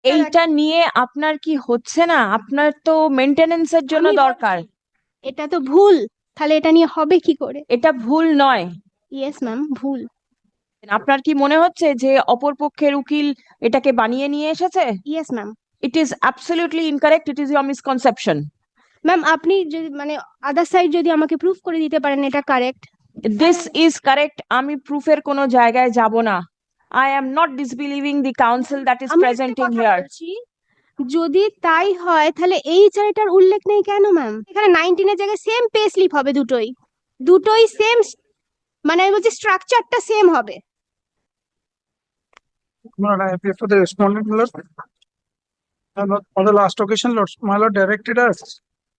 এইটা নিয়ে আপনার কি হচ্ছে না? আপনার তো মেনটেনেন্সের জন্য আমি দরকার। এটা তো ভুল, তাহলে এটা নিয়ে হবে কি করে? এটা ভুল নয়। ইয়েস ম্যাম, ভুল। আপনার কি মনে হচ্ছে যে অপরপক্ষের উকিল এটাকে বানিয়ে নিয়ে এসেছে? Yes ma'am. It is absolutely incorrect, it is your misconception. Ma'am আপনি যদি আদার সাইড যদি আমাকে প্রুফ করে দিতে পারেন এটা কারেক্ট। This is correct. আমি প্রুফের কোনো জায়গায় যাব না। I am not disbelieving the council that is আমি একটা প্রেজেন্টিং কথা হিয়ার। বলছি, যদি তাই হয় তাহলে এই চারিটার উল্লেখ নেই কেন ম্যাম? এখানে 19 এর জায়গায় সেম পে স্লিপ হবে, দুটোই দুটোই সেম, আমি বলছি স্ট্রাকচারটা সেম হবে। Lord, I appeal for the respondent, Lord. On the last occasion, Lord, my Lord directed us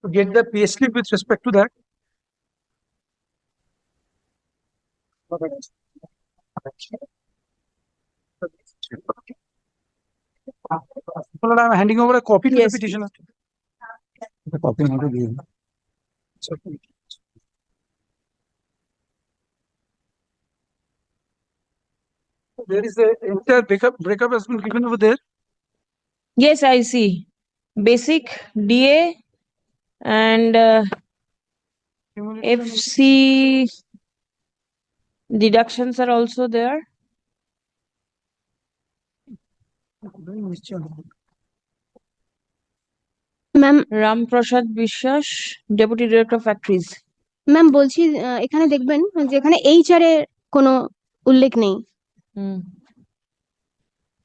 to get the payslip with respect to that. Lord, I am handing over a copy to the Yes, petitioner. The copy not to give. There is a entire breakup has been given over there. yes, I see. Basic, DA, and FC deductions are also there. Ma'am Ram Prasad Bishwas, Deputy Director of Factories. Ma'am বলছি এখানে দেখবেন যে এখানে HR এর কোনো উল্লেখ নেই। হুম।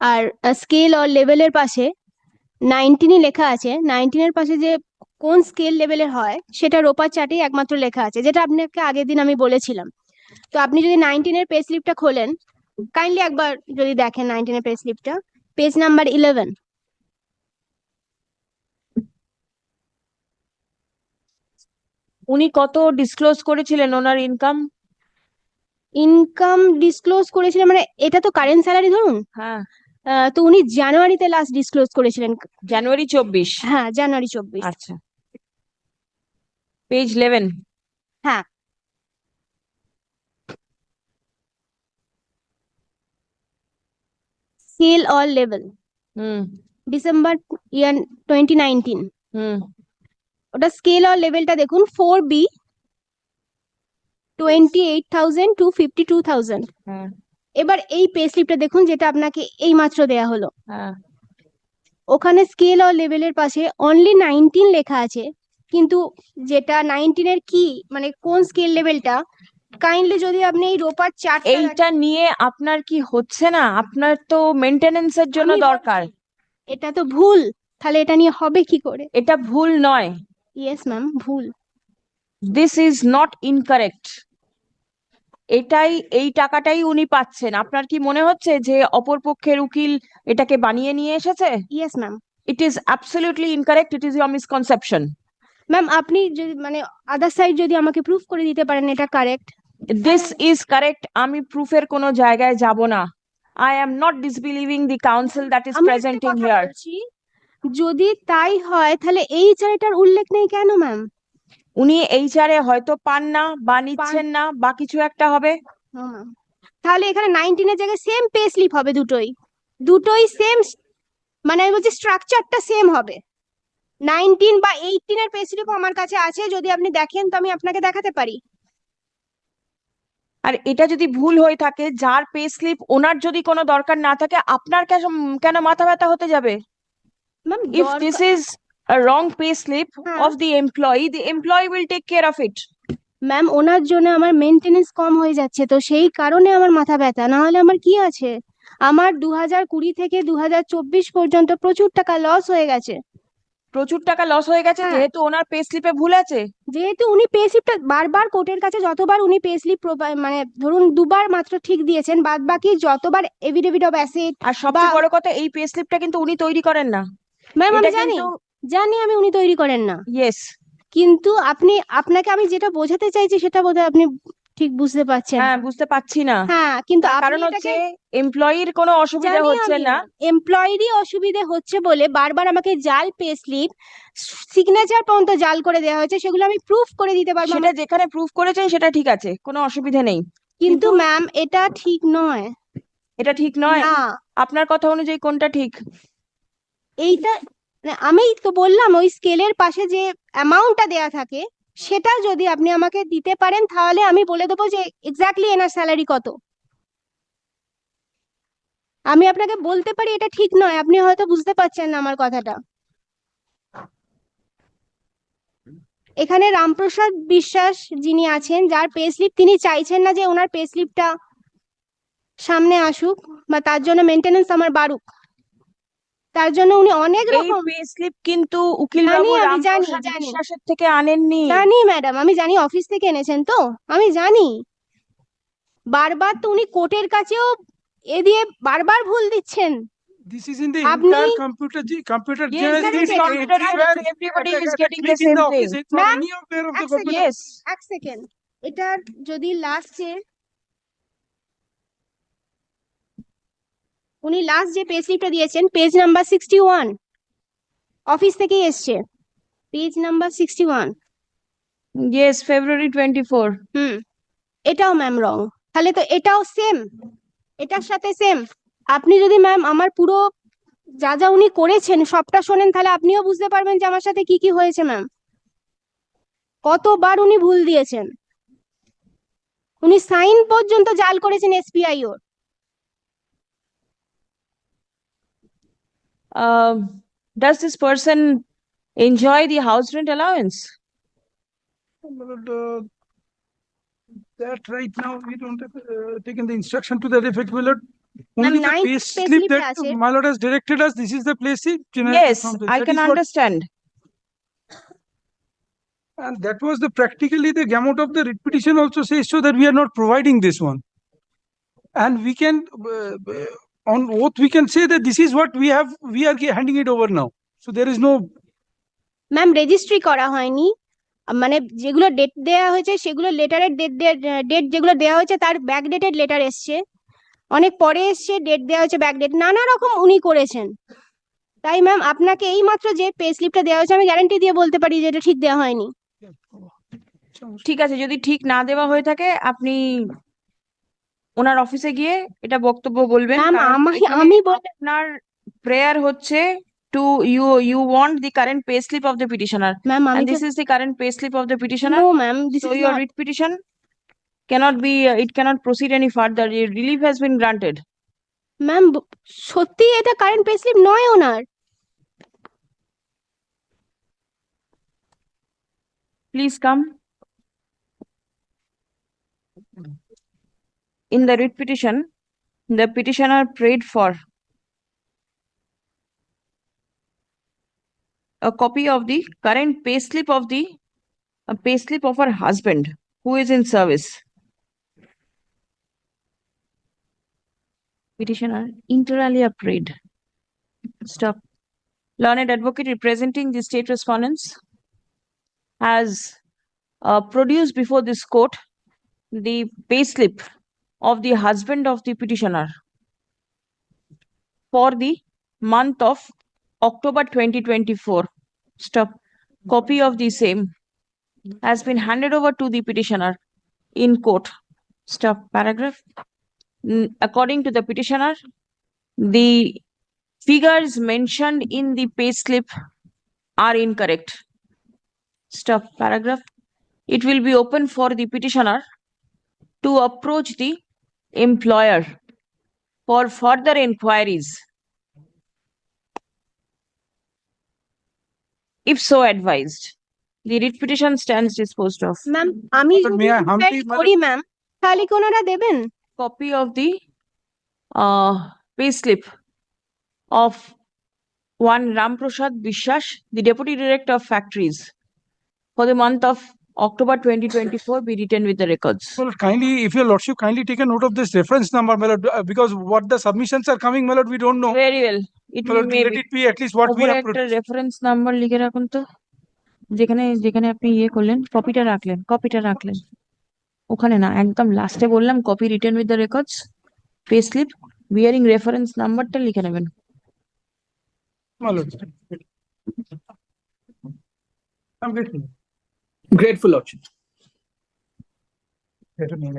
আর scale or লেভেলের পাশে 19ই লেখা আছে, 19 এর পাশে যে কোন স্কেল লেভেলের হয় সেটা রোপার চার্টেই একমাত্র লেখা আছে, যেটা আপনাকে আগের দিন আমি বলেছিলাম। তো আপনি যদি 19 এর পে স্লিপটা খোলেন, কাইন্ডলি একবার যদি দেখেন 19 এর পে স্লিপটা, পেজ নাম্বার 11। উনি কত ডিসক্লোজ করেছিলেন ওনার ইনকাম? ইনকাম ডিসক্লোজ করেছিলেন এটা তো কারেন্ট স্যালারি ধরুন। হ্যাঁ, তো উনি জানুয়ারিতে লাস্ট ডিসক্লোজ করেছিলেন। জানুয়ারি 24। হ্যাঁ, জানুয়ারি 24। আচ্ছা, পেজ 11। হ্যাঁ, scale or level hmm December year 2019। হুম ওটা স্কেল অর লেভেলটা দেখুন, 4B 28,000 to 52,000। হ্যাঁ এবার এই পে স্লিপটা দেখুন যেটা আপনাকে এই মাত্র দেয়া হলো, হ্যাঁ। ওখানে স্কেল অর লেভেলের পাশে অনলি 19 লেখা আছে, কিন্তু যেটা 19 এর কি কোন স্কেল লেভেলটা, কাইন্ডলি যদি আপনি এই রোপার চার্টটা এইটা নিয়ে আপনার কি হচ্ছে না? আপনার তো মেনটেনেন্সের জন্য আমি দরকার। এটা তো ভুল, তাহলে এটা নিয়ে হবে কি করে? এটা ভুল নয়। ইয়েস ম্যাম, ভুল। This is not incorrect. এটাই, এই টাকাটাই উনি পাচ্ছেন। আপনার কি মনে হচ্ছে যে অপরপক্ষের উকিল এটাকে বানিয়ে নিয়ে এসেছে? Yes ma'am. It is absolutely incorrect, it is your misconception. Ma'am আপনি যদি আদার সাইড যদি আমাকে প্রুফ করে দিতে পারেন এটা কারেক্ট। This is correct. আমি প্রুফের কোনো জায়গায় যাব না। I am not disbelieving the council that is আমি একটা প্রেজেন্টিং কথা হিয়ার। বলছি, যদি তাই হয় তাহলে এই চারিটার উল্লেখ নেই কেন ম্যাম? উনি এইচআরে হয়তো পান না বা নিচ্ছেন না বা কিছু একটা হবে। তাহলে এখানে 19 এর জায়গায় সেম পে স্লিপ হবে, দুটোই দুটোই সেম, আমি বলছি স্ট্রাকচারটা সেম হবে। 19 বা 18 এর পে স্লিপ আমার কাছে আছে, যদি আপনি দেখেন তো আমি আপনাকে দেখাতে পারি। আর এটা যদি ভুল হয়ে থাকে, যার পে স্লিপ ওনার যদি কোনো দরকার না থাকে, আপনার কেন মাথা ব্যথা হতে যাবে? Ma'am If this is a wrong pay slip of the employee will take care of it. Ma'am ওনার জন্য আমার মেনটেনেন্স কম হয়ে যাচ্ছে, তো সেই কারণে আমার মাথা ব্যথা, না হলে আমার কি আছে? আমার 2020 থেকে 2024 পর্যন্ত প্রচুর টাকা লস হয়ে গেছে। প্রচুর টাকা লস হয়ে গেছে হ্যাঁ, যেহেতু ওনার পে স্লিপে ভুল আছে। যেহেতু উনি পে স্লিপটা বারবার কোর্টের কাছে যতবার উনি পে স্লিপ ধরুন দুবার মাত্র ঠিক দিয়েছেন, বাদ বাকি যতবার এভিডেভিট অফ অ্যাসেট আর বা সবচেয়ে বড় কথা, এই পে স্লিপটা কিন্তু উনি তৈরি করেন না। ম্যাম আমি এটা জানি, কিন্তু জানি আমি উনি তৈরি করেন না, ইয়েস। কিন্তু আপনাকে আমি যেটা বোঝাতে চাইছি সেটা বোধহয় আপনি ঠিক বুঝতে পারছেন। হ্যাঁ, বুঝতে পারছি না। হ্যাঁ, কিন্তু তার আপনি কারণ হচ্ছে এটাকে, এমপ্লয়ির কোনো অসুবিধা জানি হচ্ছে আমি না। এমপ্লয়েরই অসুবিধে হচ্ছে বলে বারবার আমাকে জাল পে স্লিপ, সিগনেচার পর্যন্ত জাল করে দেওয়া হয়েছে, সেগুলো আমি প্রুফ করে দিতে পারবো সেটা যেখানে প্রুফ করেছেন সেটা ঠিক আছে, কোনো অসুবিধা নেই। কিন্তু ম্যাম এটা ঠিক নয়। এটা ঠিক নয়। না, আপনার কথা অনুযায়ী কোনটা ঠিক? এইটা মানে আমি তো বললাম ওই স্কেলের পাশে যে অ্যামাউন্টটা দেয়া থাকে সেটা যদি আপনি আমাকে দিতে পারেন তাহলে আমি বলে দেবো যে এক্স্যাক্টলি এনার স্যালারি কত। আমি আপনাকে বলতে পারি এটা ঠিক নয়, আপনি হয়তো বুঝতে পারছেন না আমার কথাটা। এখানে রামপ্রসাদ বিশ্বাস যিনি আছেন, যার পে স্লিপ, তিনি চাইছেন না যে ওনার পে স্লিপটা সামনে আসুক বা তার জন্য মেনটেনেন্স আমার বাড়ুক, তার জন্য উনি অনেক এই রকম। পে স্লিপ কিন্তু উকিল জানি, বাবু আমি জানি রামপ্রসাদ জানি বিশ্বাসের থেকে আনেননি। জানি ম্যাডাম, আমি জানি অফিস থেকে এনেছেন তো, আমি জানি। বারবার তো উনি কোর্টের কাছেও এ দিয়ে বারবার ভুল দিচ্ছেন। This is in the আপনি entire computer Yes, generated this is computerized, everywhere. so everybody At is a getting the click in same the thing. office, it's not Ma'am, any aware of the এক computer. Yes. এক second, এটার যদি লাস্টে উনি last যে pay স্লিপটা দিয়েছেন page number 61, office থেকেই এসছে, পেজ নাম্বার 61। Yes, February 24. এটাও ম্যাম রং, তাহলে তো এটাও সেম, এটার সাথে সেম। আপনি যদি ম্যাম আমার পুরো যা যা উনি করেছেন সবটা শোনেন তাহলে আপনিও বুঝতে পারবেন যে আমার সাথে কি কি হয়েছে ম্যাম। কতবার উনি ভুল দিয়েছেন, উনি সাইন পর্যন্ত জাল করেছেন SBI or. Does this person enjoy the house rent allowance? But, that right now we don't have taken the instruction to that effect, my lord. Only the 9th pay pay slip slip that আছে। my lord has directed us, this is the pay slip generated Yes, from this. I That can is what- understand. And that was the practically the gamut of the writ petition also says so that we are not providing this one. And we can, on oath, we can say that this is what we have, we are handing it over now. So there is no, ma'am registry করা হয়নি, মানে যেগুলো date দেওয়া হয়েছে সেগুলো লেটারের date যেগুলো দেওয়া হয়েছে তার ব্যাক ডেটেড লেটার এসছে, অনেক পরে এসছে ডেট দেওয়া হয়েছে ব্যাক ডেট, নানা রকম উনি করেছেন। তাই ম্যাম আপনাকে এই মাত্র যে পে স্লিপটা দেওয়া হয়েছে আমি গ্যারান্টি দিয়ে বলতে পারি যে এটা ঠিক দেওয়া হয়নি। ঠিক আছে, যদি ঠিক না দেওয়া হয়ে থাকে আপনি ওনার অফিসে গিয়ে এটা বক্তব্য বলবেন, ম্যাম কারণ এখানে আমি বলে আপনার প্রেয়ার হচ্ছে to you want the current payslip of the petitioner, ma'am আমি and this is the current payslip of the petitioner. No ma'am this So is your not. writ petition cannot be, it cannot proceed any further. The relief has been granted. Ma'am সত্যি এটা current pay slip নয় ওনার। Please come. In the writ petition, the petitioner prayed for a copy of the current payslip of the payslip of her husband who is in service. Petitioner inter alia prayed. Stop. Learned advocate representing the state respondents has produced before this court the payslip of the husband of the petitioner for the month of October 2024. Stop. Copy of the same has been handed over to the petitioner in court. Stop. Paragraph. According to the petitioner, the figures mentioned in the payslip are incorrect. Stop. Paragraph. It will be open for the petitioner to approach the employer for further inquiries, if so advised. The writ petition stands disposed of. Ma'am আমি But যদি may I humbly, inquiry করি ma'am তাহলে কি ওনারা দেবেন? Copy of the payslip of one Ramprasad Vishwas, the Deputy Director of Factories, for the month of October 2024 be written with the records. well, kindly, if your lordship kindly take a note of this reference number, my lord, because what the submissions are coming, my lord, we don't know. Very well. It My lord, may let be. it be at least what we ওপরে have. একটা reference number লিখে রাখুন তো, যেখানে যেখানে আপনি ইয়ে করলেন কপিটা রাখলেন ওখানে না, একদম লাস্টে বললাম copy written with the records payslip bearing reference নাম্বারটা লিখে নেবেন। My lord. I'm grateful. Grateful, Lordship. Better name.